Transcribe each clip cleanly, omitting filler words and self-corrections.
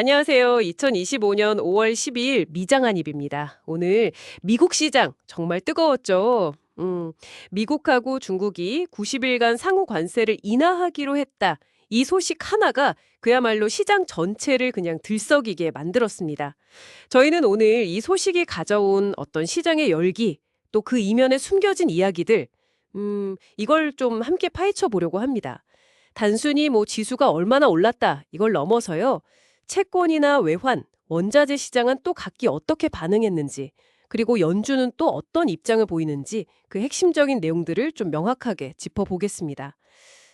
안녕하세요. 2025년 5월 12일 미장한입입니다. 오늘 미국 시장 정말 뜨거웠죠. 미국하고 중국이 90일간 상호 관세를 인하하기로 했다. 이 소식 하나가 그야말로 시장 전체를 그냥 들썩이게 만들었습니다. 저희는 오늘 이 소식이 가져온 어떤 시장의 열기, 또 그 이면에 숨겨진 이야기들, 이걸 좀 함께 파헤쳐 보려고 합니다. 단순히 뭐 지수가 얼마나 올랐다, 이걸 넘어서요. 채권이나 외환, 원자재 시장은 또 각기 어떻게 반응했는지, 그리고 연준은 또 어떤 입장을 보이는지 그 핵심적인 내용들을 좀 명확하게 짚어보겠습니다.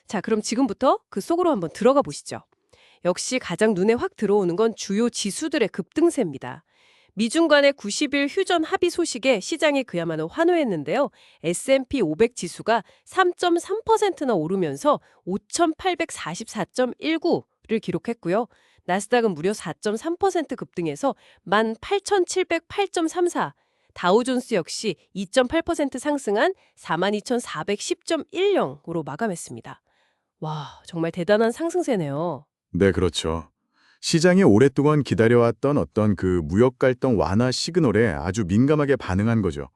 자, 그럼 지금부터 그 속으로 한번 들어가 보시죠. 역시 가장 눈에 확 들어오는 건 주요 지수들의 급등세입니다. 미중 간의 90일 휴전 합의 소식에 시장이 그야말로 환호했는데요. S&P 500 지수가 3.3%나 오르면서 5,844.19를 기록했고요. 나스닥은 무려 4.3% 급등해서 18,708.34, 다우존스 역시 2.8% 상승한 42,410.10으로 마감했습니다. 와, 정말 대단한 상승세네요. 네, 그렇죠. 시장이 오랫동안 기다려왔던 어떤 그 무역 갈등 완화 시그널에 아주 민감하게 반응한 거죠.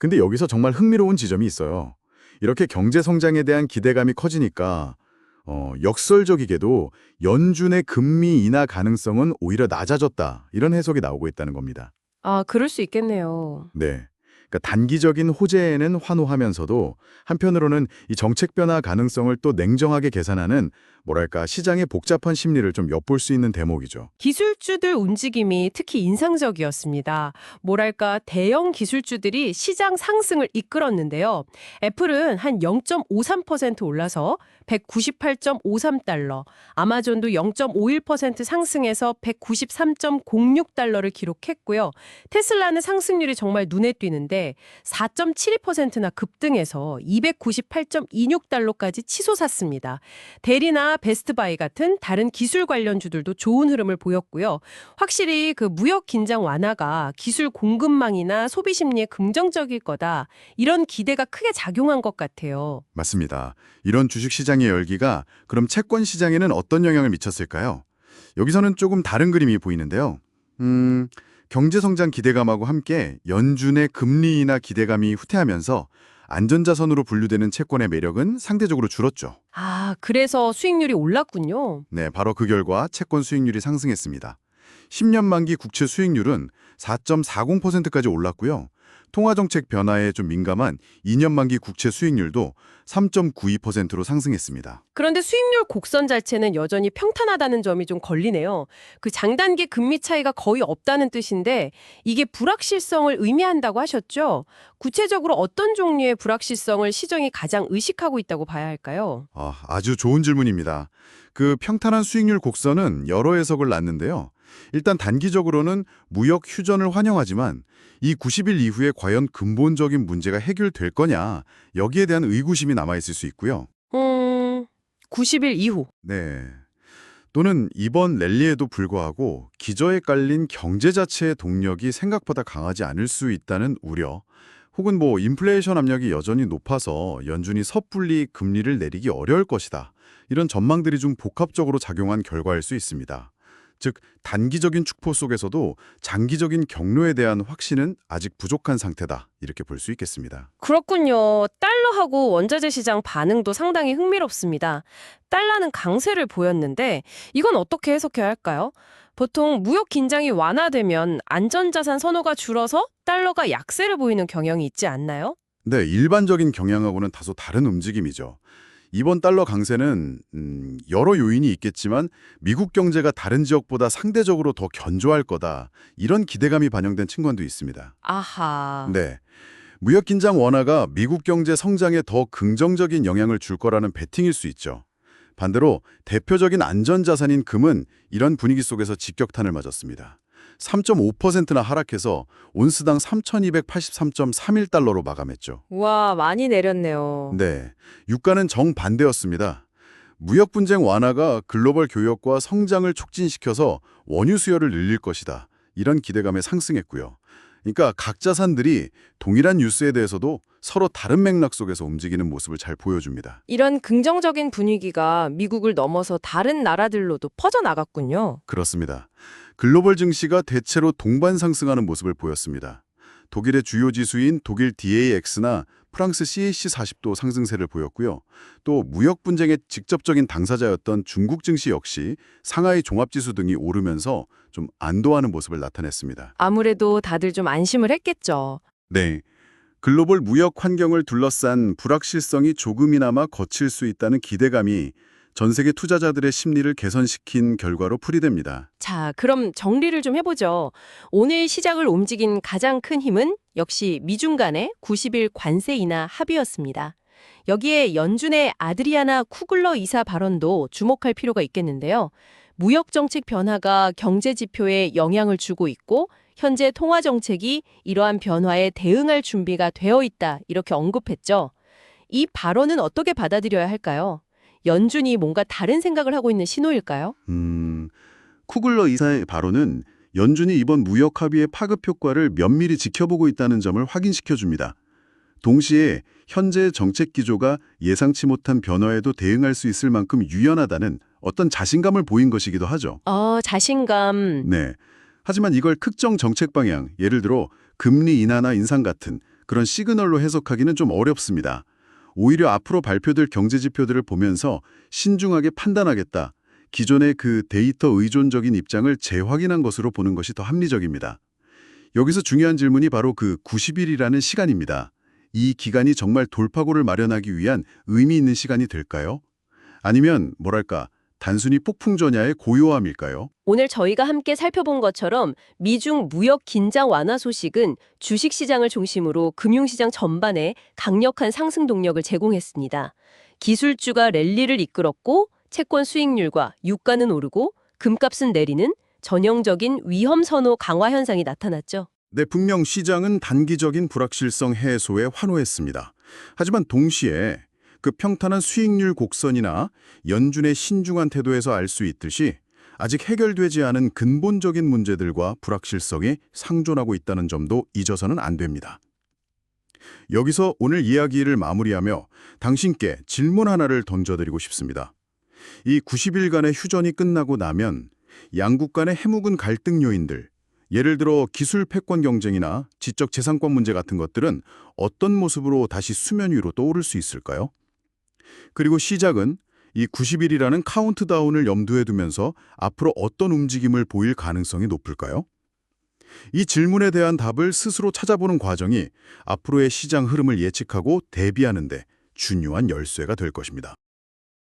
근데 여기서 정말 흥미로운 지점이 있어요. 이렇게 경제 성장에 대한 기대감이 커지니까 역설적이게도 연준의 금리 인하 가능성은 오히려 낮아졌다. 이런 해석이 나오고 있다는 겁니다. 아, 그럴 수 있겠네요. 네. 그러니까 단기적인 호재에는 환호하면서도 한편으로는 이 정책 변화 가능성을 또 냉정하게 계산하는 뭐랄까 시장의 복잡한 심리를 좀 엿볼 수 있는 대목이죠. 기술주들 움직임이 특히 인상적이었습니다. 뭐랄까 대형 기술주들이 시장 상승을 이끌었는데요. 애플은 한 0.53% 올라서 198.53달러, 아마존도 0.51% 상승해서 193.06달러를 기록했고요. 테슬라는 상승률이 정말 눈에 띄는데 4.72%나 급등해서 298.26달러까지 치솟았습니다. 대리나 베스트바이 같은 다른 기술 관련주들도 좋은 흐름을 보였고요. 확실히 그 무역 긴장 완화가 기술 공급망이나 소비 심리에 긍정적일 거다. 이런 기대가 크게 작용한 것 같아요. 맞습니다. 이런 주식시장의 열기가 그럼 채권 시장에는 어떤 영향을 미쳤을까요? 여기서는 조금 다른 그림이 보이는데요. 경제성장 기대감하고 함께 연준의 금리 인하 기대감이 후퇴하면서 안전자산으로 분류되는 채권의 매력은 상대적으로 줄었죠. 아, 그래서 수익률이 올랐군요. 네, 바로 그 결과 채권 수익률이 상승했습니다. 10년 만기 국채 수익률은 4.40%까지 올랐고요. 통화정책 변화에 좀 민감한 2년 만기 국채 수익률도 3.92%로 상승했습니다. 그런데 수익률 곡선 자체는 여전히 평탄하다는 점이 좀 걸리네요. 그 장단기 금리 차이가 거의 없다는 뜻인데 이게 불확실성을 의미한다고 하셨죠? 구체적으로 어떤 종류의 불확실성을 시장이 가장 의식하고 있다고 봐야 할까요? 아주 좋은 질문입니다. 그 평탄한 수익률 곡선은 여러 해석을 낳는데요. 일단 단기적으로는 무역 휴전을 환영하지만 이 90일 이후에 과연 근본적인 문제가 해결될 거냐, 여기에 대한 의구심이 남아있을 수 있고요. 90일 이후. 네. 또는 이번 랠리에도 불구하고 기저에 깔린 경제 자체의 동력이 생각보다 강하지 않을 수 있다는 우려, 혹은 인플레이션 압력이 여전히 높아서 연준이 섣불리 금리를 내리기 어려울 것이다. 이런 전망들이 좀 복합적으로 작용한 결과일 수 있습니다. 즉, 단기적인 축포 속에서도 장기적인 경로에 대한 확신은 아직 부족한 상태다. 이렇게 볼 수 있겠습니다. 그렇군요. 달러하고 원자재 시장 반응도 상당히 흥미롭습니다. 달러는 강세를 보였는데 이건 어떻게 해석해야 할까요? 보통 무역 긴장이 완화되면 안전자산 선호가 줄어서 달러가 약세를 보이는 경향이 있지 않나요? 네, 일반적인 경향하고는 다소 다른 움직임이죠. 이번 달러 강세는 여러 요인이 있겠지만 미국 경제가 다른 지역보다 상대적으로 더 견조할 거다. 이런 기대감이 반영된 측면도 있습니다. 아하. 네, 무역 긴장 완화가 미국 경제 성장에 더 긍정적인 영향을 줄 거라는 베팅일 수 있죠. 반대로 대표적인 안전자산인 금은 이런 분위기 속에서 직격탄을 맞았습니다. 3.5%나 하락해서 온스당 3,283.31달러로 마감했죠. 와, 많이 내렸네요. 네, 유가는 정반대였습니다. 무역 분쟁 완화가 글로벌 교역과 성장을 촉진시켜서 원유 수요를 늘릴 것이다. 이런 기대감에 상승했고요. 그러니까 각 자산들이 동일한 뉴스에 대해서도 서로 다른 맥락 속에서 움직이는 모습을 잘 보여줍니다. 이런 긍정적인 분위기가 미국을 넘어서 다른 나라들로도 퍼져나갔군요. 그렇습니다. 글로벌 증시가 대체로 동반 상승하는 모습을 보였습니다. 독일의 주요 지수인 독일 DAX나 프랑스 CAC 40도 상승세를 보였고요. 또 무역 분쟁의 직접적인 당사자였던 중국 증시 역시 상하이 종합지수 등이 오르면서 좀 안도하는 모습을 나타냈습니다. 아무래도 다들 좀 안심을 했겠죠. 네. 글로벌 무역 환경을 둘러싼 불확실성이 조금이나마 거칠 수 있다는 기대감이 전 세계 투자자들의 심리를 개선시킨 결과로 풀이됩니다. 자, 그럼 정리를 좀 해보죠. 오늘 시장을 움직인 가장 큰 힘은 역시 미중 간의 90일 관세 인하 합의였습니다. 여기에 연준의 아드리아나 쿠글러 이사 발언도 주목할 필요가 있겠는데요. 무역 정책 변화가 경제 지표에 영향을 주고 있고 현재 통화 정책이 이러한 변화에 대응할 준비가 되어 있다 이렇게 언급했죠. 이 발언은 어떻게 받아들여야 할까요? 연준이 뭔가 다른 생각을 하고 있는 신호일까요? 쿠글러 이사의 발언은 연준이 이번 무역 합의의 파급 효과를 면밀히 지켜보고 있다는 점을 확인시켜줍니다. 동시에 현재 정책 기조가 예상치 못한 변화에도 대응할 수 있을 만큼 유연하다는 어떤 자신감을 보인 것이기도 하죠. 자신감. 네. 하지만 이걸 특정 정책 방향, 예를 들어 금리 인하나 인상 같은 그런 시그널로 해석하기는 좀 어렵습니다. 오히려 앞으로 발표될 경제 지표들을 보면서 신중하게 판단하겠다. 기존의 그 데이터 의존적인 입장을 재확인한 것으로 보는 것이 더 합리적입니다. 여기서 중요한 질문이 바로 그 90일이라는 시간입니다. 이 기간이 정말 돌파구를 마련하기 위한 의미 있는 시간이 될까요? 아니면 뭐랄까 단순히 폭풍 전야의 고요함일까요? 오늘 저희가 함께 살펴본 것처럼 미중 무역 긴장 완화 소식은 주식시장을 중심으로 금융시장 전반에 강력한 상승 동력을 제공했습니다. 기술주가 랠리를 이끌었고 채권 수익률과 유가는 오르고 금값은 내리는 전형적인 위험 선호 강화 현상이 나타났죠. 네, 분명 시장은 단기적인 불확실성 해소에 환호했습니다. 하지만 동시에 그 평탄한 수익률 곡선이나 연준의 신중한 태도에서 알 수 있듯이 아직 해결되지 않은 근본적인 문제들과 불확실성이 상존하고 있다는 점도 잊어서는 안 됩니다. 여기서 오늘 이야기를 마무리하며 당신께 질문 하나를 던져드리고 싶습니다. 이 90일간의 휴전이 끝나고 나면 양국 간의 해묵은 갈등 요인들, 예를 들어 기술 패권 경쟁이나 지적 재산권 문제 같은 것들은 어떤 모습으로 다시 수면 위로 떠오를 수 있을까요? 그리고 시작은 이 90일이라는 카운트다운을 염두에 두면서 앞으로 어떤 움직임을 보일 가능성이 높을까요? 이 질문에 대한 답을 스스로 찾아보는 과정이 앞으로의 시장 흐름을 예측하고 대비하는 데 중요한 열쇠가 될 것입니다.